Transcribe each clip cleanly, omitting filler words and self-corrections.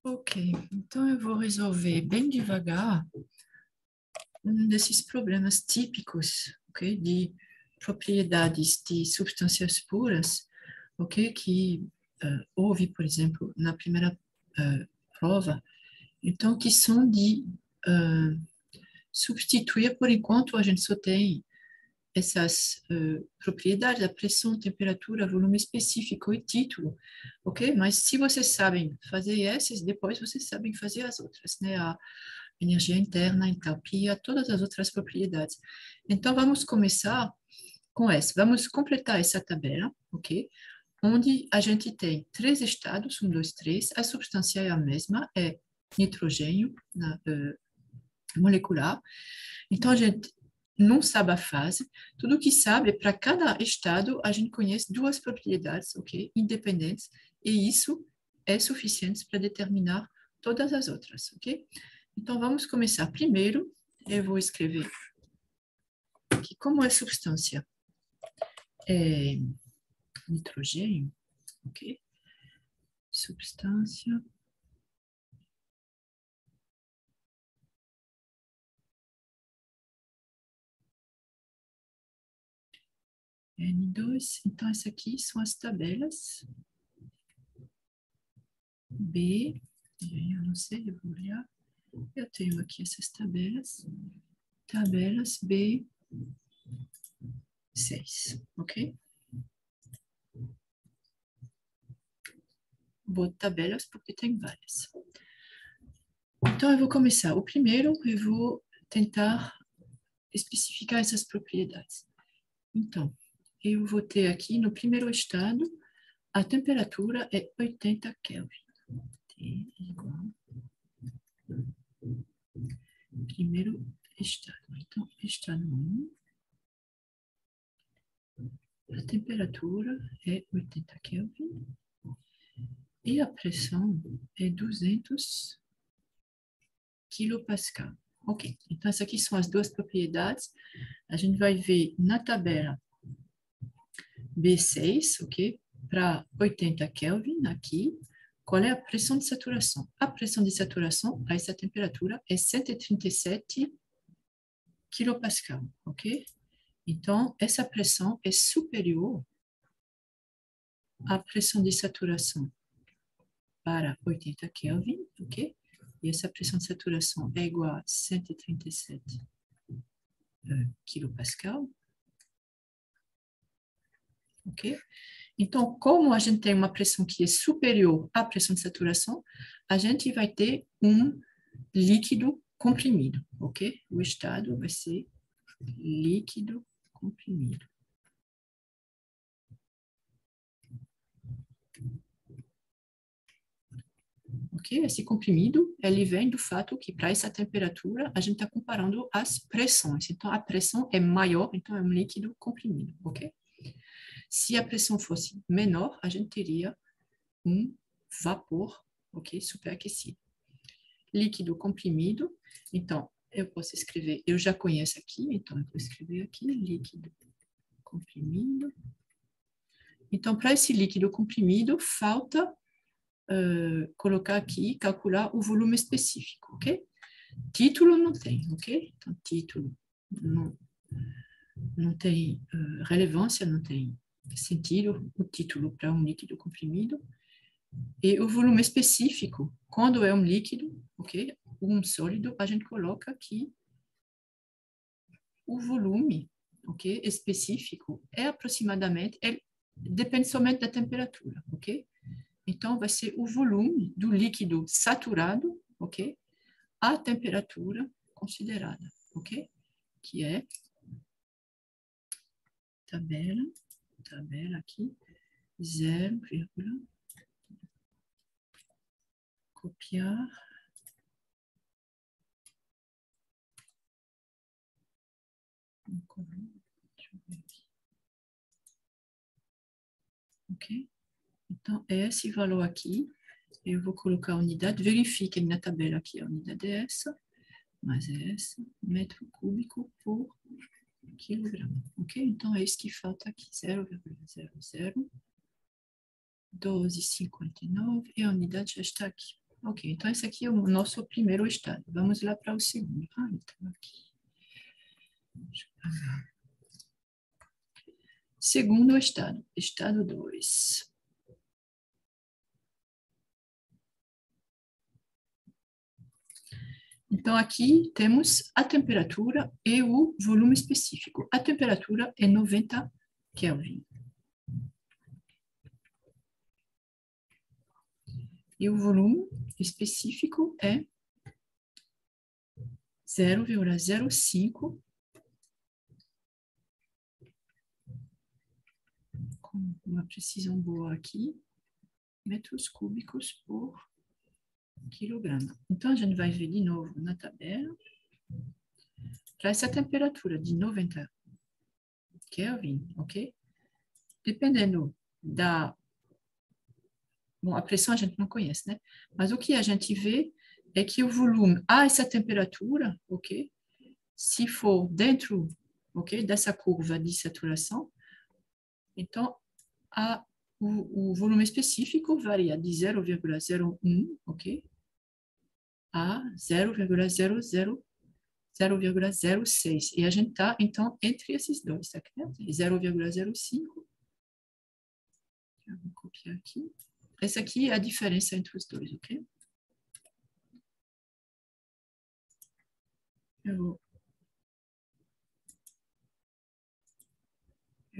Ok, então eu vou resolver bem devagar um desses problemas típicos, ok, de propriedades de substâncias puras, ok, que houve, por exemplo, na primeira prova, então que são de substituir, por enquanto a gente só tem essas propriedades, a pressão, temperatura, volume específico e título, ok? Mas se vocês sabem fazer esses, depois vocês sabem fazer as outras, né? A energia interna, a entalpia, todas as outras propriedades. Então, vamos começar com essa. Vamos completar essa tabela, ok? Onde a gente tem 3 estados, 1, 2, 3. A substância é a mesma, é nitrogênio molecular. Então, a gente não sabe a fase. Tudo que sabe, para cada estado, a gente conhece 2 propriedades, ok? Independentes. E isso é suficiente para determinar todas as outras, ok? Então, vamos começar. Primeiro, eu vou escrever aqui como é substância. É nitrogênio, ok? Substância. N2. Então, essas aqui são as tabelas. B, eu não sei, eu vou olhar. Eu tenho aqui essas tabelas. Tabelas B6, ok? Vou tabelas porque tem várias. Então, eu vou começar. O primeiro, eu vou tentar especificar essas propriedades. Então, eu vou ter aqui no primeiro estado, a temperatura é 80 Kelvin. T igual. Primeiro estado. Então, estado 1. A temperatura é 80 Kelvin. E a pressão é 200 kilopascal. Ok, então essas aqui são as 2 propriedades. A gente vai ver na tabela B6, ok? Para 80 Kelvin aqui, qual é a pressão de saturação? A pressão de saturação a essa temperatura é 137 kilopascal, ok? Então, essa pressão é superior à pressão de saturação para 80 Kelvin, ok? E essa pressão de saturação é igual a 137 kilopascal, ok? Então, como a gente tem uma pressão que é superior à pressão de saturação, a gente vai ter um líquido comprimido, ok? O estado vai ser líquido comprimido. Ok? Esse comprimido, ele vem do fato que para essa temperatura, a gente está comparando as pressões. Então, a pressão é maior, então é um líquido comprimido, ok? Se a pressão fosse menor, a gente teria um vapor, ok? Superaquecido. Líquido comprimido, então, eu posso escrever, eu já conheço aqui, então eu vou escrever aqui, líquido comprimido. Então, para esse líquido comprimido, falta colocar aqui, calcular o volume específico, ok? Título não tem, ok? Então, título não tem relevância, não tem sentido o título para um líquido comprimido. E o volume específico, quando é um líquido, ok? Um sólido, a gente coloca aqui o volume, ok? Específico é aproximadamente, depende somente da temperatura, ok? Então, vai ser o volume do líquido saturado, ok? A temperatura considerada, ok? Que é tabela aqui, 0, copiar, deixa eu ver aqui. Ok? Então, é esse valor aqui, eu vou colocar a unidade, verifiquem na tabela aqui, a unidade é essa, mas é essa, metro cúbico por quilograma, ok? Então, é isso que falta aqui, 0,00 12,59, e a unidade já está aqui. Ok, então esse aqui é o nosso primeiro estado. Vamos lá para o segundo. Ah, então aqui. Segundo estado, estado 2. Então, aqui temos a temperatura e o volume específico. A temperatura é 90 Kelvin. E o volume específico é 0,05, com uma precisão boa aqui, metros cúbicos por quilograma. Então, a gente vai ver de novo na tabela. Para essa temperatura de 90 Kelvin, ok? Dependendo da... Bom, a pressão a gente não conhece, né? Mas o que a gente vê é que o volume a essa temperatura, ok? Se for dentro, ok, dessa curva de saturação, então o volume específico varia de 0,01, ok, a 0,06. E a gente está, então, entre esses dois, tá aqui, 0,05. Eu vou copiar aqui. Essa aqui é a diferença entre os dois, ok? Eu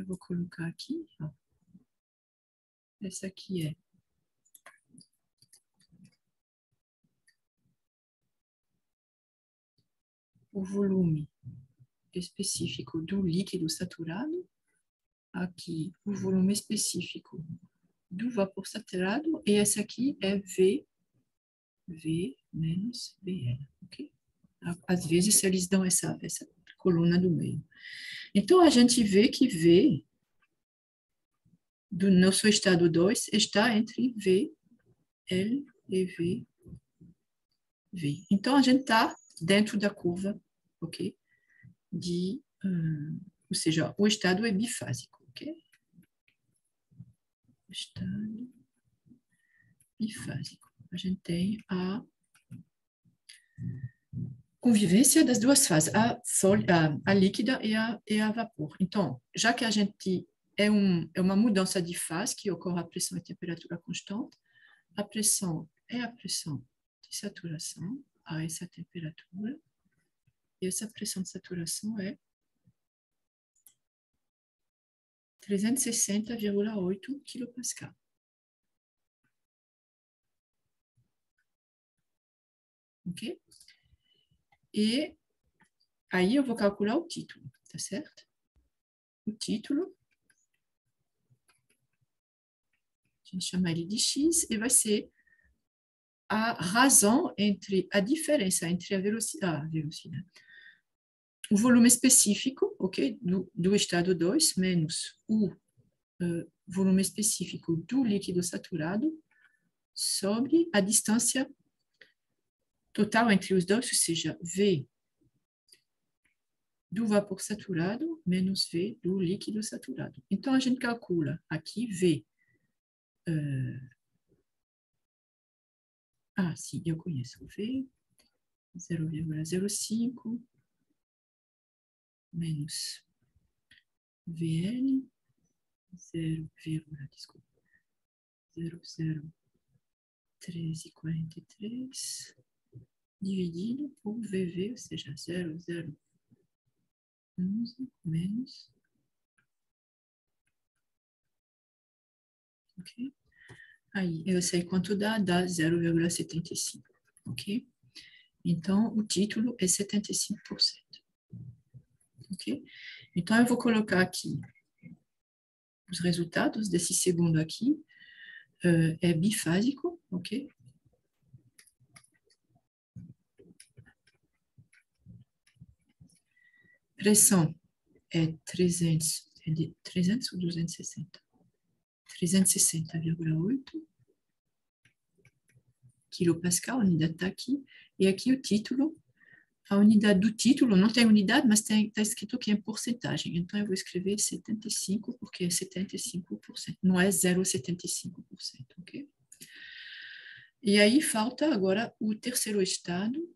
vou colocar aqui, ó. Essa aqui é o volume específico do líquido saturado. Aqui, o volume específico do vapor saturado. E esse aqui é V menos VL, ok? Às vezes, eles dão essa coluna do meio. Então, a gente vê que V do nosso estado 2 está entre V, L e V. Então, a gente está dentro da curva, ok? Ou seja, o estado é bifásico, ok? Estado bifásico. A gente tem a convivência das duas fases, a líquida e a vapor. Então, já que a gente é uma mudança de fase que ocorre a pressão e temperatura constante, a pressão é a pressão de saturação a essa temperatura, e essa pressão de saturação é 360,8 kPa. Ok? E aí eu vou calcular o título, tá certo? O título, a gente chama ele de X, e vai ser a razão entre a diferença entre a velocidade, o volume específico, ok, do estado 2, menos o volume específico do líquido saturado, sobre a distância total entre os dois, ou seja, V do vapor saturado menos V do líquido saturado. Então, a gente calcula aqui V. Sim, eu conheço. V 0,05 menos VL 0,1343 dividido por VV, ou seja, 0,011 menos. Ok? Aí, eu sei quanto dá 0,75, ok? Então, o título é 75%, ok? Então, eu vou colocar aqui os resultados desse segundo aqui, é bifásico, ok? Pressão é 300 ou 260? 360,8 quilopascal, a unidade está aqui, e aqui o título, a unidade do título, não tem unidade, mas está escrito que é em porcentagem, então eu vou escrever 75, porque é 75%, não é 0,75%, ok? E aí falta agora o terceiro estado.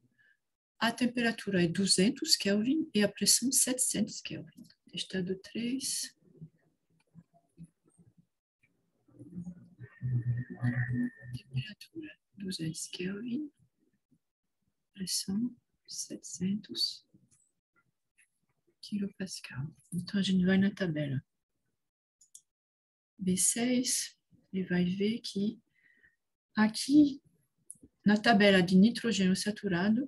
A temperatura é 200 Kelvin e a pressão 700 Kelvin. Estado 3. Temperatura 200 Kelvin. Pressão 700 kilopascal. Então, a gente vai na tabela B6 e vai ver que aqui, na tabela de nitrogênio saturado,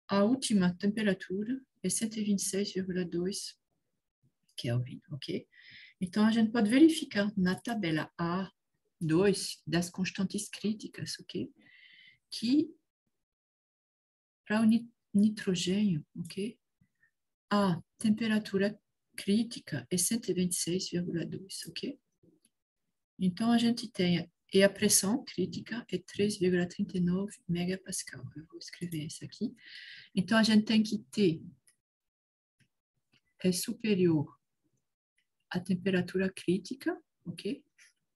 a última temperatura é 126,2 Kelvin, ok? Então, a gente pode verificar na tabela A2 das constantes críticas, ok? Que para o nitrogênio, ok? A temperatura crítica é 126,2, ok? Então, a gente tem, e a pressão crítica é 3,39 megapascal. Eu vou escrever isso aqui. Então, a gente tem que T é superior à temperatura crítica, ok?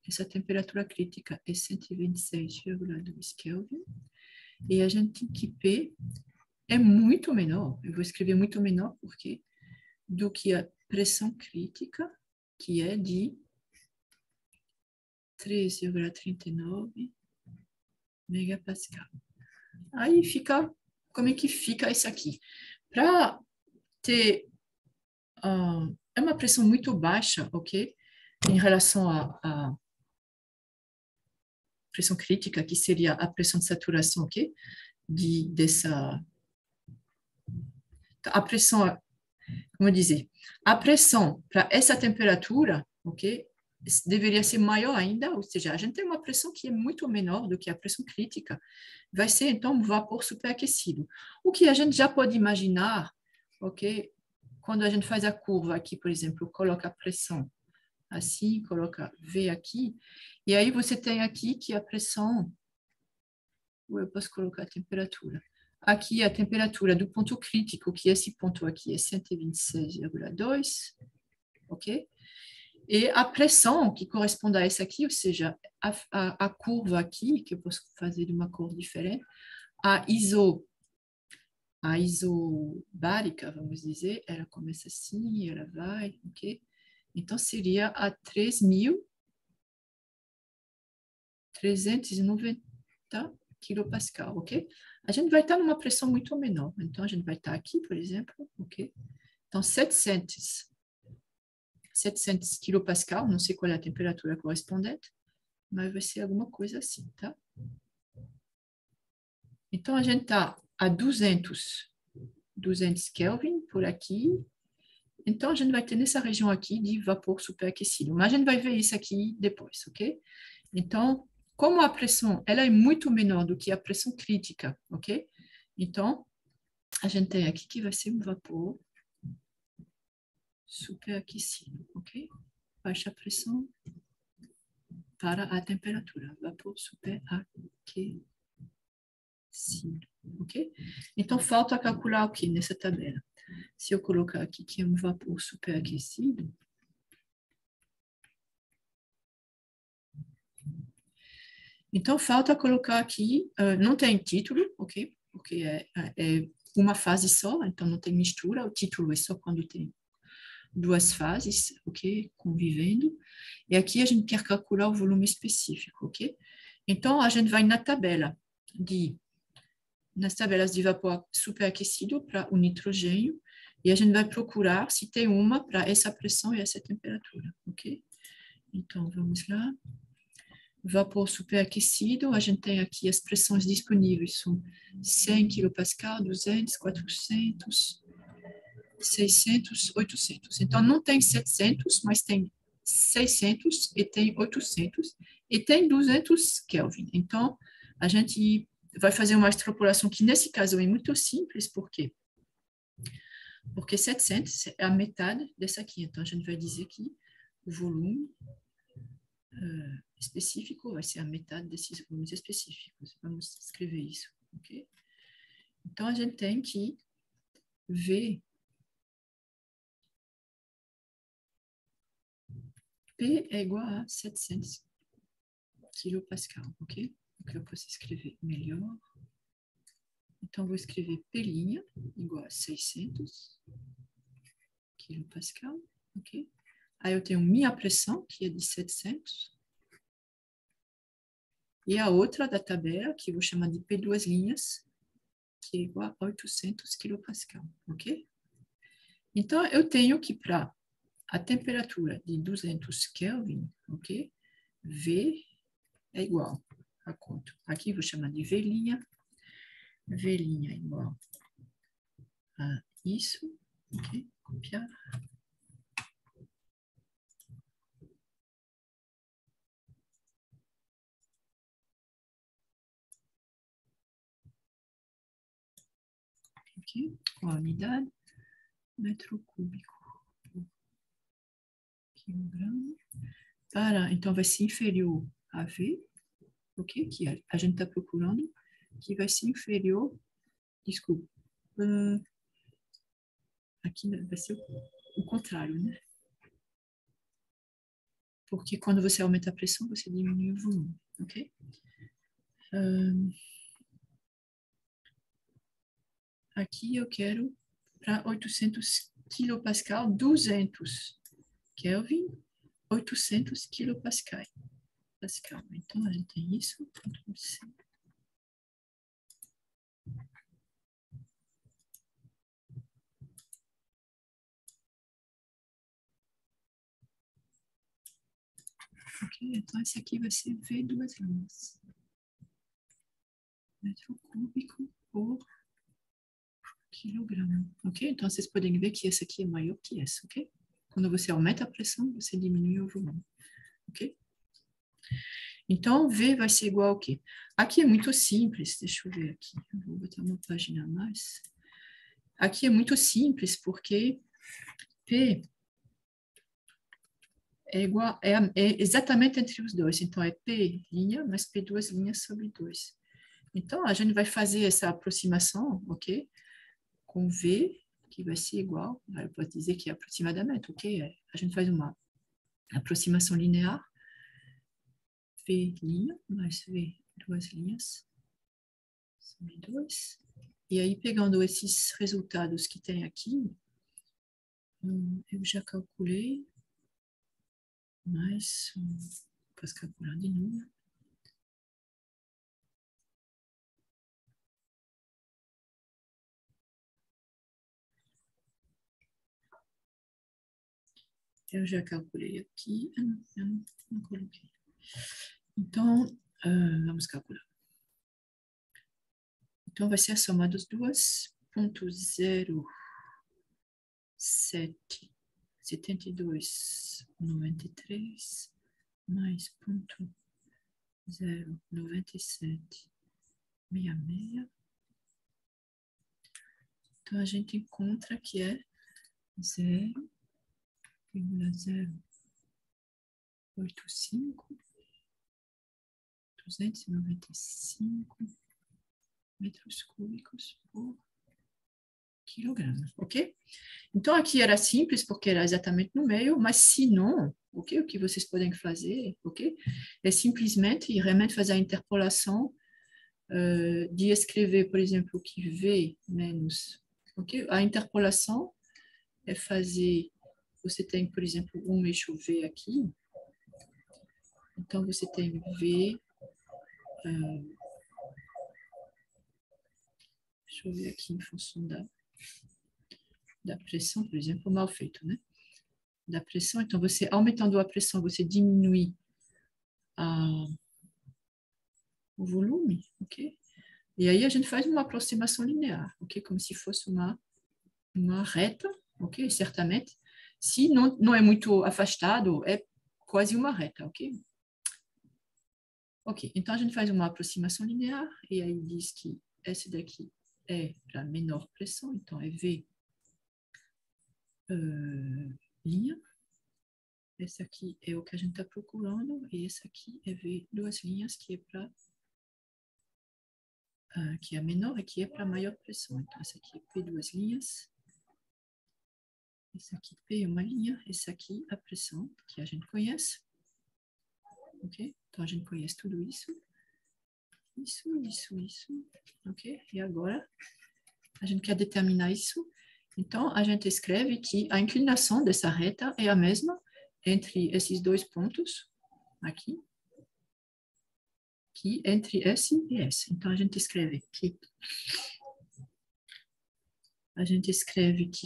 Essa temperatura crítica é 126,2 Kelvin. E a gente tem que P é muito menor. Eu vou escrever muito menor porque do que a pressão crítica, que é de 3,39 megapascal. Aí fica, como é que fica isso aqui? Para ter, é uma pressão muito baixa, ok? Em relação à pressão crítica, que seria a pressão de saturação, ok? A pressão, como dizer, a pressão para essa temperatura, ok? Deveria ser maior ainda, ou seja, a gente tem uma pressão que é muito menor do que a pressão crítica, vai ser então um vapor superaquecido. O que a gente já pode imaginar, ok? Quando a gente faz a curva aqui, por exemplo, coloca a pressão assim, coloca V aqui, e aí você tem aqui que a pressão, ou eu posso colocar a temperatura. Aqui a temperatura do ponto crítico, que esse ponto aqui é 126,2, ok? E a pressão que corresponde a essa aqui, ou seja, a curva aqui, que eu posso fazer de uma cor diferente, a isobárica, vamos dizer, ela começa assim, ela vai, ok? Então, seria a 3.390 kilopascal, ok? A gente vai estar numa pressão muito menor. Então, a gente vai estar aqui, por exemplo, ok? Então, 700 kilopascal, não sei qual é a temperatura correspondente, mas vai ser alguma coisa assim, tá? Então, a gente está a 200 Kelvin por aqui. Então, a gente vai ter nessa região aqui de vapor superaquecido. Mas a gente vai ver isso aqui depois, ok? Então, como a pressão ela é muito menor do que a pressão crítica, ok? Então, a gente tem aqui que vai ser um vapor superaquecido, ok? Baixa pressão para a temperatura. Vapor superaquecido, ok? Então, falta calcular o que nessa tabela? Se eu colocar aqui que é um vapor superaquecido, então falta colocar aqui, não tem título, ok? Porque é uma fase só, então não tem mistura, o título é só quando tem duas fases, ok? Convivendo. E aqui a gente quer calcular o volume específico, ok? Então, a gente vai nas tabelas de vapor superaquecido para o nitrogênio, e a gente vai procurar se tem uma para essa pressão e essa temperatura, ok? Então, vamos lá. Vapor superaquecido, a gente tem aqui as pressões disponíveis, são 100 kPa, 200, 400, 600, 800. Então, não tem 700, mas tem 600 e tem 800 e tem 200 Kelvin. Então, a gente vai fazer uma extrapolação que, nesse caso, é muito simples. Por quê? Porque 700 é a metade dessa aqui. Então, a gente vai dizer que o volume específico vai ser a metade desses volumes específicos. Vamos escrever isso, ok? Então, a gente tem que ver P é igual a 700 kilopascal, ok? que eu posso escrever melhor. Então, vou escrever P' igual a 600 kPa, ok? Aí eu tenho minha pressão, que é de 700. E a outra da tabela, que eu vou chamar de P2', que é igual a 800 kPa, ok? Então, eu tenho que para a temperatura de 200 Kelvin, ok? V é igual a quanto? Aqui vou chamar de V'. V' é igual a isso, ok? Copiar. Aqui, com a unidade, metro cúbico por quilograma. Então, vai ser inferior a V, ok? Que a gente está procurando, que vai ser inferior, desculpa, aqui vai ser o contrário, né? Porque quando você aumenta a pressão, você diminui o volume, ok? Aqui eu quero para 800 kPa, 200 Kelvin, 800 kPa. Então, a gente tem isso. Ok, então esse aqui vai ser V2'. Metro cúbico por quilograma. Ok? Então, vocês podem ver que esse aqui é maior que esse, ok? Quando você aumenta a pressão, você diminui o volume, ok? Então, V vai ser igual ao quê? Aqui é muito simples, deixa eu ver aqui. Eu vou botar uma página a mais. Aqui é muito simples, porque P é igual, é exatamente entre os dois. Então, é P' mais P2' sobre 2. Então, a gente vai fazer essa aproximação, ok? Com V, que vai ser igual, eu posso dizer que é aproximadamente, ok? A gente faz uma aproximação linear, V' mais V, 2', sobre 2. E aí, pegando esses resultados que tem aqui, eu já calculei, mas posso calcular de novo. Eu já calculei aqui, eu não coloquei. Então, vamos calcular. Então, vai ser a soma dos 2,0772,93 mais 0,9766. Então, a gente encontra que é 0,085, 295 metros cúbicos por quilograma, ok? Então, aqui era simples, porque era exatamente no meio, mas se não, ok? O que vocês podem fazer, ok? É simplesmente realmente fazer a interpolação de escrever, por exemplo, que V menos, ok? A interpolação é fazer, você tem, por exemplo, um eixo V aqui, então você tem V, deixa eu ver aqui em função da pressão, por exemplo, mal feito, né? Da pressão, então você, aumentando a pressão, você diminui o volume, ok? E aí a gente faz uma aproximação linear, ok? Como se fosse uma reta, ok? Certamente. Se não é muito afastado, é quase uma reta, ok? Ok, então a gente faz uma aproximação linear, e aí diz que esse daqui é para menor pressão, então é V linha. Esse aqui é o que a gente está procurando, e esse aqui é V 2', que é para que é menor e que é para maior pressão. Então, esse aqui é P 2', esse aqui P uma linha, esse aqui a pressão, que a gente conhece. Ok? Então, a gente conhece tudo isso. Isso. Ok? E agora, a gente quer determinar isso. Então, a gente escreve que a inclinação dessa reta é a mesma entre esses dois pontos, aqui, que entre S e S. Então, a gente escreve que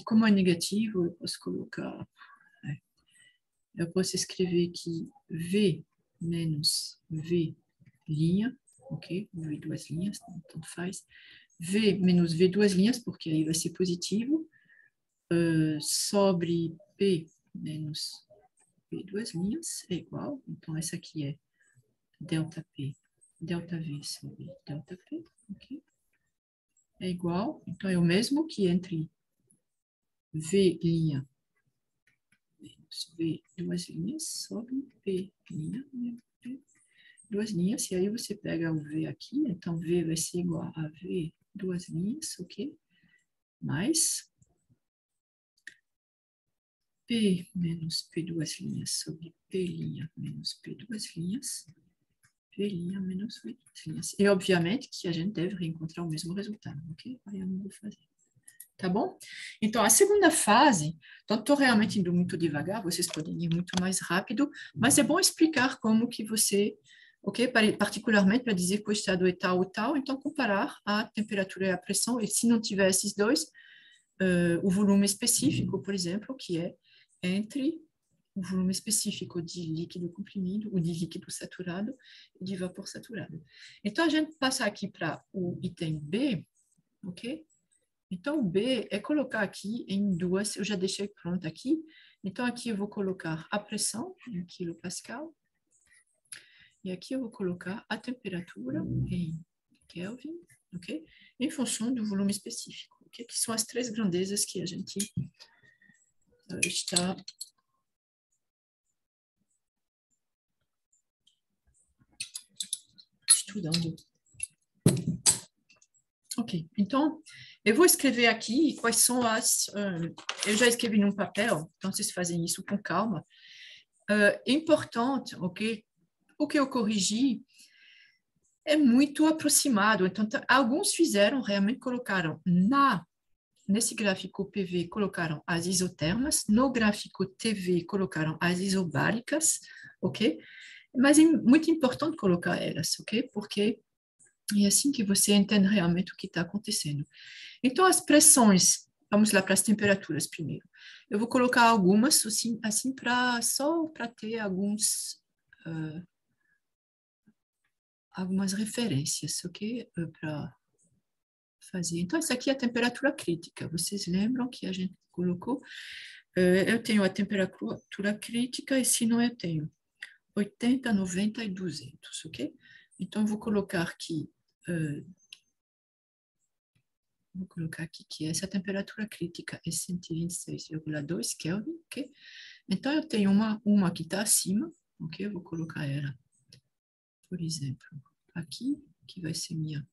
como é negativo, eu posso escrever que V menos V linha, ok? V duas linhas, tanto faz. V menos V duas linhas, porque aí vai ser positivo, sobre P menos P duas linhas é igual. Então, essa aqui é delta P, delta V sobre delta P, ok? É igual, então é o mesmo que entre V linha menos V duas linhas sobre P linha menos P duas linhas, e aí você pega o V aqui, então V vai ser igual a V duas linhas, ok? Mais P menos P duas linhas sobre P linha menos P duas linhas, P linha menos V duas linhas. E, obviamente, que a gente deve reencontrar o mesmo resultado, ok? Aí eu não vou fazer. Tá bom? Então, a segunda fase, então, estou realmente indo muito devagar, vocês podem ir muito mais rápido, mas é bom explicar como que você, ok? Particularmente para dizer que o estado é tal ou tal, então comparar a temperatura e a pressão, e se não tiver esses dois, o volume específico, por exemplo, que é entre o volume específico de líquido comprimido, ou de líquido saturado, e de vapor saturado. Então, a gente passa aqui para o item B, ok? Então, o B é colocar aqui em duas, eu já deixei pronto aqui. Então, aqui eu vou colocar a pressão em quilopascal. E aqui eu vou colocar a temperatura em Kelvin, ok? Em função do volume específico, ok? Que são as três grandezas que a gente está estudando. Ok, então, eu vou escrever aqui quais são as... eu já escrevi num papel, então vocês fazem isso com calma. Importante, ok? O que eu corrigi é muito aproximado. Então, alguns fizeram, realmente colocaram nesse gráfico PV, colocaram as isotermas, no gráfico TV, colocaram as isobáricas, ok? Mas é muito importante colocar elas, ok? Porque é assim que você entende realmente o que está acontecendo. Então, as pressões, vamos lá para as temperaturas primeiro. Eu vou colocar algumas, assim só para ter algumas referências, ok? Para fazer. Então, essa aqui é a temperatura crítica. Vocês lembram que a gente colocou? Eu tenho a temperatura crítica e se não eu tenho 80, 90 e 200, ok? Então, eu vou colocar aqui que essa temperatura crítica é 126,2 Kelvin, ok? Então, eu tenho uma que está acima, ok? Eu vou colocar ela, por exemplo, aqui, que vai ser minha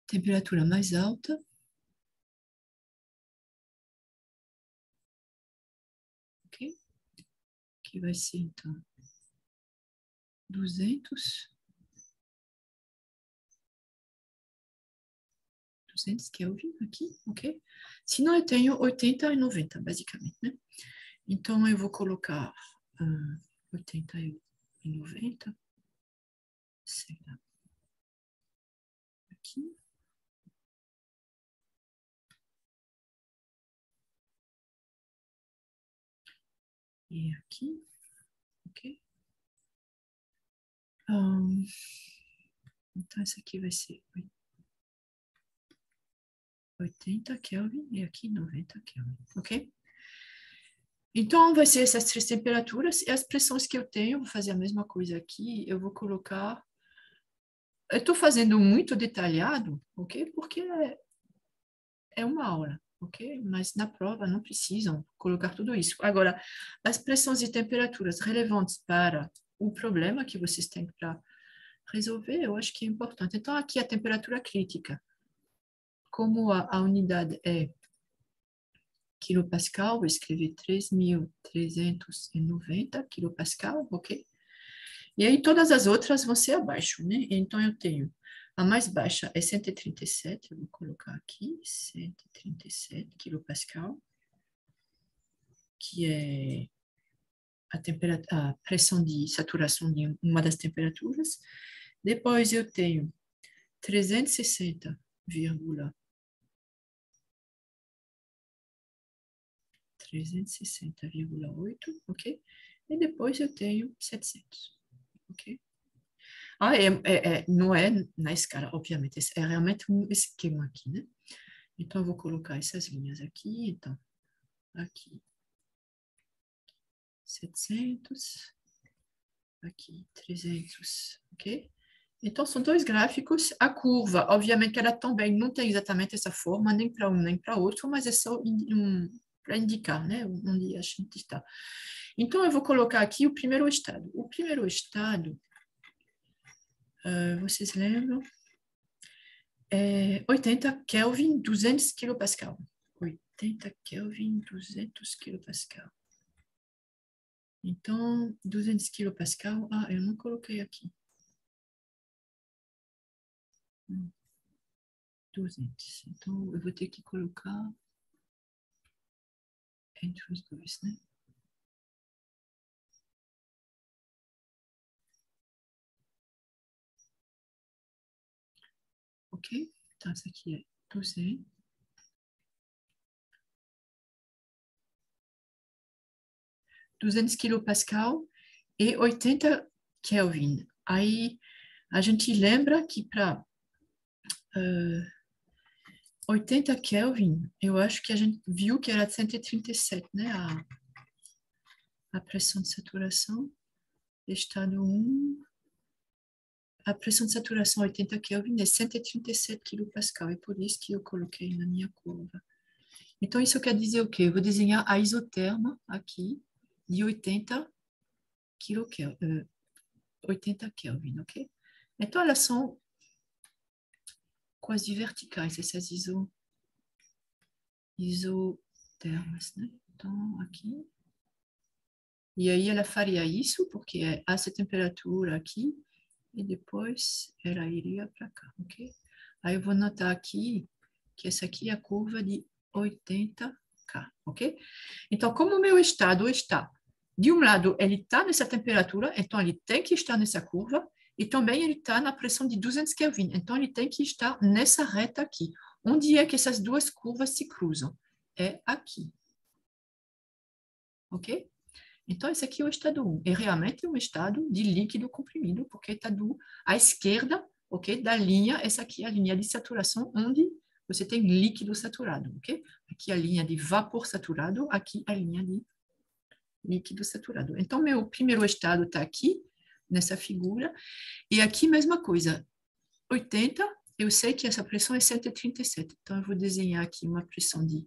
temperatura mais alta. Ok? Que vai ser, então, 200 Kelvin aqui, ok? Senão eu tenho 80 e 90, basicamente, né? Então, eu vou colocar 80 e 90, sei lá, aqui. E aqui, ok? Então, esse aqui vai ser 80 Kelvin e aqui 90 Kelvin, ok? Então, vai ser essas três temperaturas e as pressões que eu tenho, vou fazer a mesma coisa aqui, eu vou colocar... Eu estou fazendo muito detalhado, ok? Porque é uma aula, ok? Mas na prova não precisam colocar tudo isso. Agora, as pressões e temperaturas relevantes para o problema que vocês têm para resolver, eu acho que é importante. Então, aqui a temperatura crítica. Como a unidade é quilopascal, vou escrever 3.390 quilopascal, ok? E aí todas as outras vão ser abaixo, né? Então eu tenho a mais baixa é 137, eu vou colocar aqui, 137 quilopascal, que é a pressão de saturação de uma das temperaturas. Depois eu tenho 360,8, ok? E depois eu tenho 700, ok? Não é na escala, obviamente, é realmente um esquema aqui, né? Então, eu vou colocar essas linhas aqui, então, aqui 700, aqui 300, ok? Então, são dois gráficos. A curva, obviamente, ela também não tem exatamente essa forma, nem para um nem para outro, mas é só para indicar, né, onde a gente está. Então, eu vou colocar aqui o primeiro estado. O primeiro estado, vocês lembram? 80 Kelvin, 200 quilopascal. 80 Kelvin, 200 quilopascal. Então, 200 quilopascal, eu não coloquei aqui. 200. Então, eu vou ter que colocar entre os dois, né? Ok? Então, essa aqui é 200. 200 quilopascal e 80 Kelvin. Aí, a gente lembra que para 80 Kelvin, eu acho que a gente viu que era 137, né? A pressão de saturação, estado 1. A pressão de saturação 80 Kelvin é 137 quilopascal, é por isso que eu coloquei na minha curva. Então, isso quer dizer o quê? Eu vou desenhar a isoterma aqui de 80 Kelvin, 80 Kelvin, ok? Então, elas são quase verticais, essas isotermas, né? Então, aqui. E aí, ela faria isso, porque é essa temperatura aqui, e depois ela iria para cá, ok? Aí, eu vou notar aqui que essa aqui é a curva de 80K, ok? Então, como o meu estado está, de um lado, ele está nessa temperatura, então ele tem que estar nessa curva, e também ele está na pressão de 200 Kelvin, então ele tem que estar nessa reta aqui. Onde é que essas duas curvas se cruzam? É aqui. Ok? Então, esse aqui é o estado 1. É realmente um estado de líquido comprimido, porque está à esquerda, ok, da linha, essa aqui é a linha de saturação, onde você tem líquido saturado, ok? Aqui a linha de vapor saturado, aqui a linha de líquido saturado. Então, meu primeiro estado está aqui, nessa figura, e aqui mesma coisa, 80, eu sei que essa pressão é 137, então eu vou desenhar aqui uma pressão de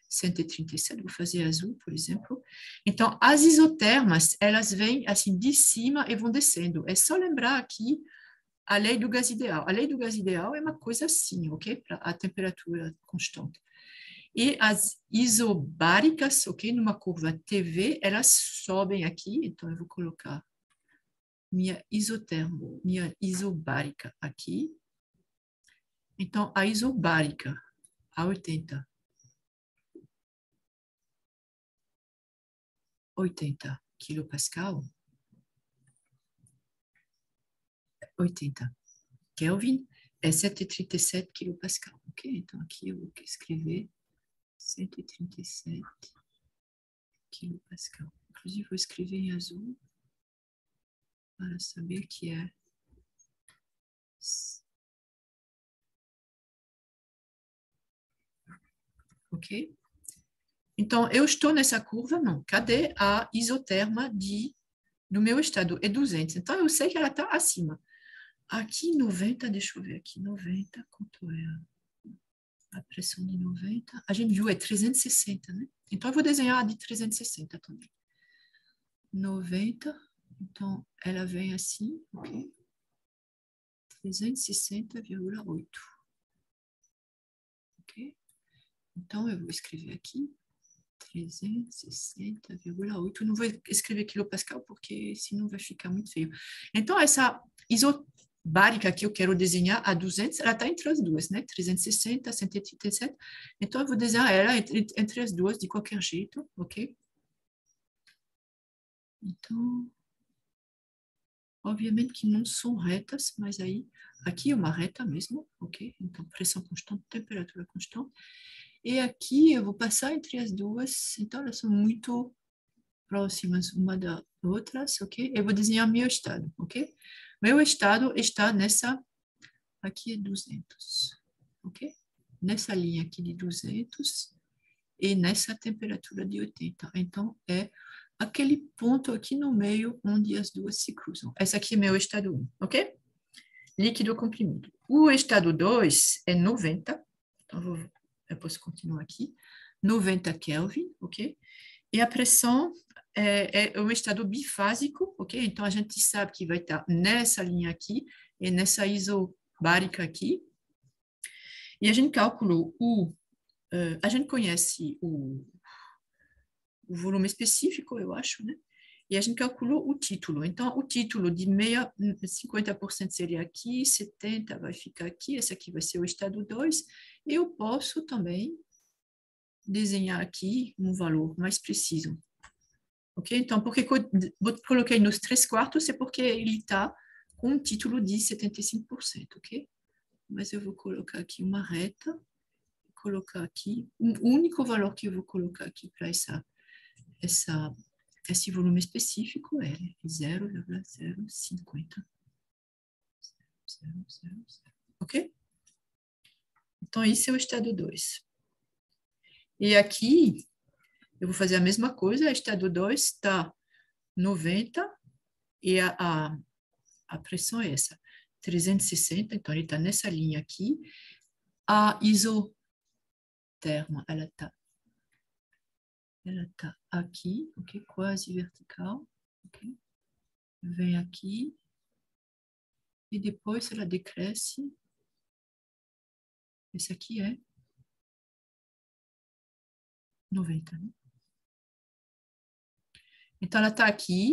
137, vou fazer azul, por exemplo. Então, as isotermas, elas vêm assim de cima e vão descendo. É só lembrar aqui a lei do gás ideal. A lei do gás ideal é uma coisa assim, ok? Para a temperatura constante. E as isobáricas, ok? Numa curva TV, elas sobem aqui, então eu vou colocar minha isotermo, minha isobárica aqui. Então, a isobárica, a 80 quilopascal, 80 Kelvin, é 137 quilopascal, ok? Então, aqui eu vou escrever 137 quilopascal. Inclusive, vou escrever em azul para saber que é ok? Então, eu estou nessa curva, não. Cadê a isoterma do meu estado? É 200. Então, eu sei que ela está acima. Aqui, 90, deixa eu ver aqui, 90, quanto é a pressão de 90? A gente viu, é 360, né? Então, eu vou desenhar a de 360 também. 90, então, ela vem assim, ok? 360,8. Ok? Então, eu vou escrever aqui 360,8. Não vou escrever quilopascal, porque senão vai ficar muito feio. Então, essa isobárica que eu quero desenhar a 200, ela está entre as duas, né? 360, 187. Então, eu vou desenhar ela entre as duas, de qualquer jeito, ok? Então, obviamente que não são retas, mas aí, aqui é uma reta mesmo, ok? Então, pressão constante, temperatura constante. E aqui eu vou passar entre as duas, então elas são muito próximas uma das outras, ok? Eu vou desenhar meu estado, ok? Meu estado está nessa, aqui é 200, ok? Nessa linha aqui de 200 e nessa temperatura de 80. Então, é aquele ponto aqui no meio onde as duas se cruzam. Esse aqui é meu estado 1, ok? Líquido comprimido. O estado 2 é 90, então eu posso continuar aqui. 90 Kelvin, ok? E a pressão é um estado bifásico, ok? Então, a gente sabe que vai estar nessa linha aqui e nessa isobárica aqui. E a gente calculou a gente conhece o volume específico, eu acho, né? E a gente calculou o título. Então, o título de 50% seria aqui, 70% vai ficar aqui, esse aqui vai ser o estado 2. Eu posso também desenhar aqui um valor mais preciso. Ok? Então, por que eu coloquei nos 3/4? É porque ele está com um título de 75%, ok? Mas eu vou colocar aqui uma reta, colocar aqui, o único valor que eu vou colocar aqui para esse volume específico é 0,050. Ok? Então, esse é o estado 2. E aqui, eu vou fazer a mesma coisa, o estado 2 está 90 e a pressão é essa, 360, então ele está nessa linha aqui. A isoterma, ela tá aqui, ok? Quase vertical, ok? Vem aqui e depois ela decresce. Esse aqui é 90, né? Então, ela está aqui,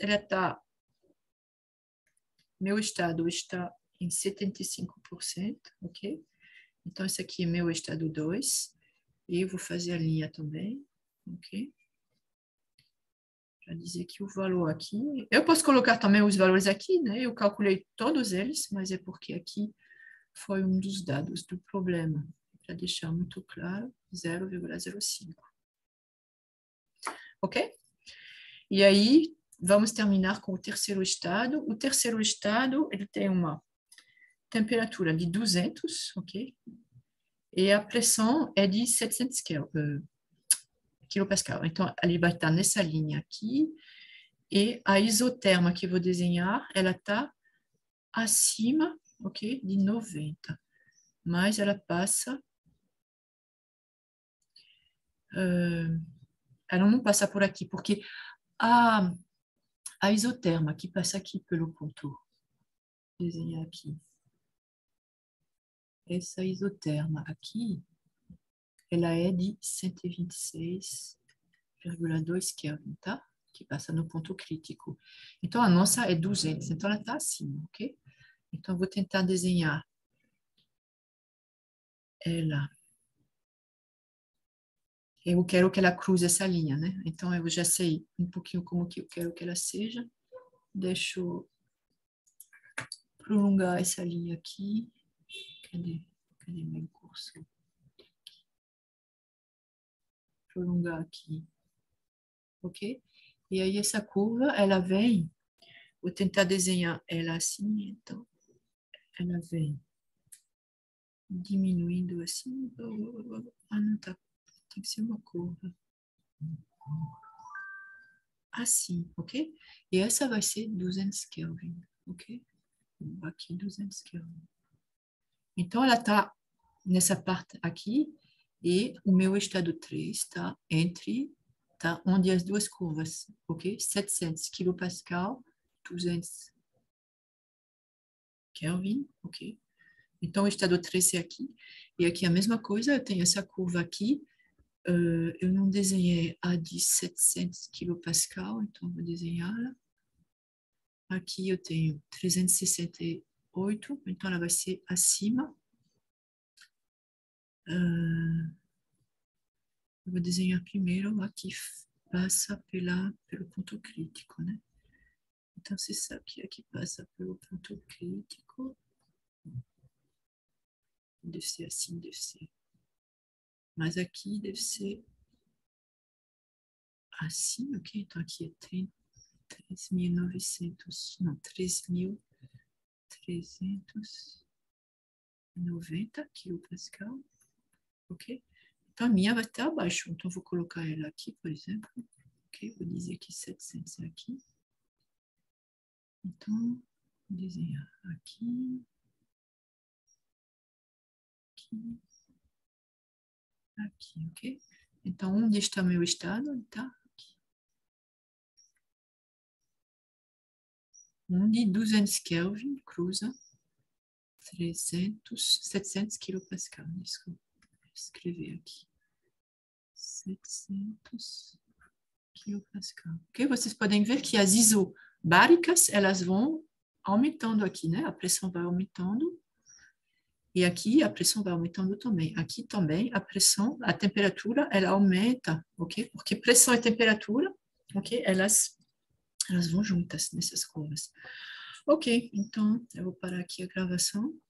ela está... Meu estado está em 75%, ok? Então, esse aqui é meu estado 2. E eu vou fazer a linha também, ok? Para dizer que o valor aqui... Eu posso colocar também os valores aqui, né? Eu calculei todos eles, mas é porque aqui foi um dos dados do problema. Para deixar muito claro, 0,05. Ok? E aí, vamos terminar com o terceiro estado. O terceiro estado, ele tem uma temperatura de 200, ok? E a pressão é de 700 quilopascal. Então, ele vai estar nessa linha aqui. E a isoterma que eu vou desenhar, ela está acima, ok? De 90. Mas ela passa... ela não passa por aqui, porque a isoterma que passa aqui pelo contorno, desenhar aqui. Essa isoterma aqui, ela é de 126,2 Kelvin, tá? Que passa no ponto crítico. Então, a nossa é 200, então ela está acima, ok? Então, eu vou tentar desenhar ela. Eu quero que ela cruze essa linha, né? Então, eu já sei um pouquinho como que eu quero que ela seja. Deixa eu prolongar essa linha aqui. Cadê meu cursor? Prolongar aqui. Ok? E aí, essa curva, ela vem... Vou tentar desenhar ela assim, então. Ela vem diminuindo assim. Ah, não tá. Tem que ser uma curva. Assim, ok? E essa vai ser 200 Kelvin, ok? Aqui 200 Kelvin. Então, ela está nessa parte aqui e o meu estado 3 está tá onde as duas curvas, ok? 700 quilopascal, 200 Kelvin, ok? Então, o estado 3 é aqui. E aqui a mesma coisa, eu tenho essa curva aqui Eu não desenhei a de 700 kPa, então vou desenhá-la. Aqui eu tenho 368, então ela vai ser acima. Eu vou desenhar primeiro a que passa pelo ponto crítico, né? Então, se isso aqui passa pelo ponto crítico, deve ser assim, deve ser. Mas aqui deve ser assim, ok? Então, aqui é 3.900, não, 3.390 kPa, ok? Então, a minha vai estar abaixo, então eu vou colocar ela aqui, por exemplo, ok? Vou dizer que 700 é aqui. Então, vou desenhar aqui, aqui, aqui, ok? Então, onde está meu estado? Está aqui. Onde 200 Kelvin cruza 700 kPa. Desculpa, vou escrever aqui. 700 kPa. Ok? Vocês podem ver que as isobáricas, elas vão aumentando aqui, né? A pressão vai aumentando. E aqui a pressão vai aumentando também. Aqui também a pressão, a temperatura, ela aumenta, ok? Porque pressão e temperatura, ok? Elas vão juntas nessas curvas. Ok, então eu vou parar aqui a gravação.